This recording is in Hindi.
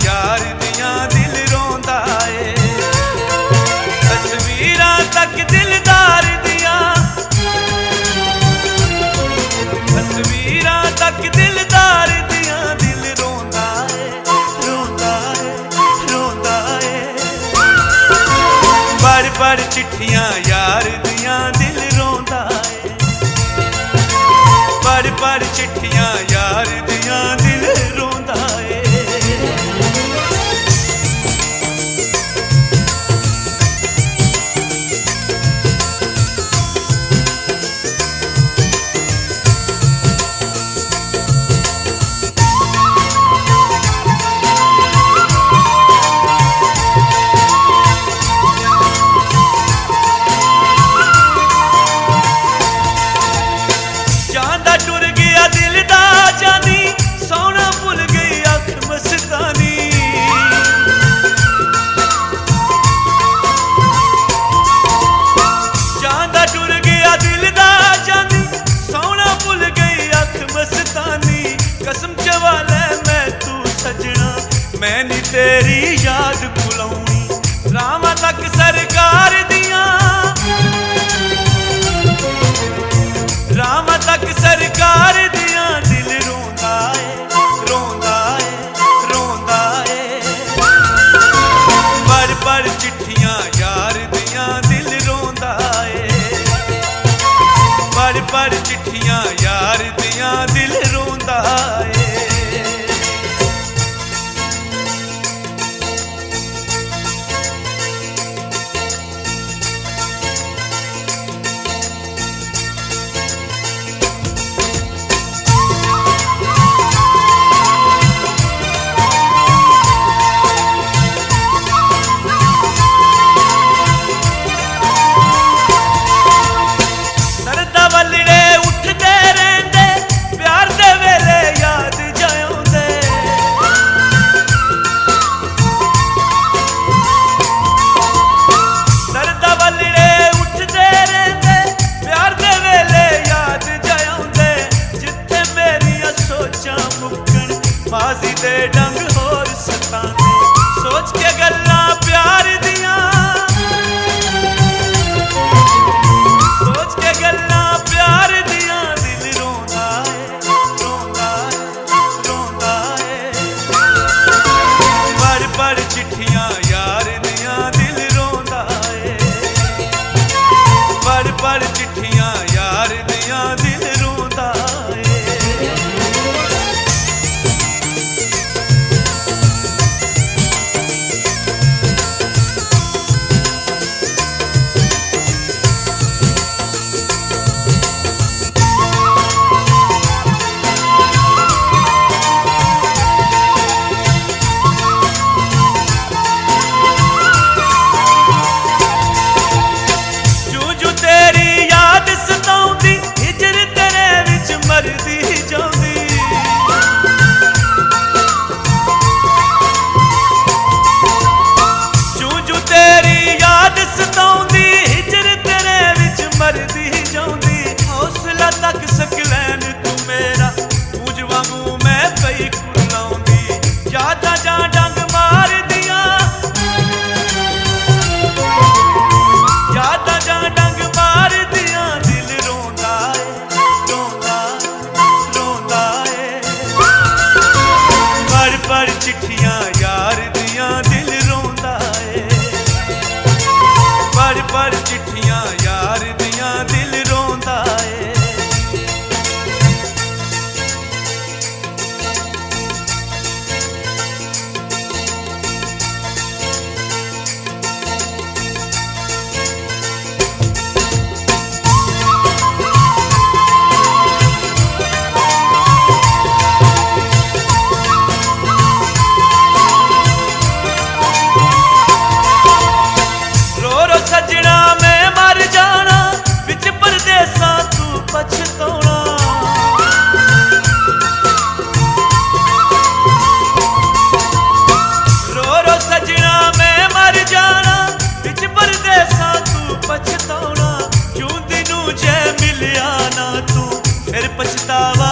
यार दियां दिल रोंदा ए। तस्वीरां तक दिलदार दियां, तस्वीरां तक दिलदार दियां दिल रोंदा ए, रोंदा ए, रोंदा ए। पढ़ पढ़ चिट्ठियां यार दियां दिल रोंदा ए। पढ़ पढ़ चिट्ठियां यार दियां दिल रोंदा ए। मैं नी तेरी याद भुलाउनी, रावां तक सरकार दियां, रावां तक सरकार दियां दिल रोंदा ए, रोंदा ए, रोंदा ए। पढ़ पढ़ चिट्ठियां यार दियां दिल रोंदा ए। पढ़ पढ़ चिट्ठियां यार दियां दिल रोंदा ए। माजी दे डंग होर सताने, सोच के गल्लां प्यार दियां, सोच के गल्लां प्यार दियां दिल रोंदा ए, रोंदा ए, रोंदा ए। पढ़ पढ़ चिट्ठियां यार दियां दिल रोंदा ए। पढ़ पढ़ चिट्ठियां यार दियां दिल रोंदा ए। तक सकलैन तू मेरा मूंज वांगू मैं पई कुरलाउंदी, यादां जा डंग मार दियां, यादां जा डंग मार दियां दिल रोंदा ए, रोंदा रोंदा ए। पढ़ पढ़ चिट्ठियां यार दियां दिल रोंदा ए। पढ़ पढ़ चिट्ठियां यार दियां दिल रोंदा ए। सजना मैं मर जाना विच परदेसां तू पछताउणा, रो रो सजना मैं मर जाना विच परदेसां तू पछताउणा। क्यों दिनू जे मिलिया ना तू फिर पछतावा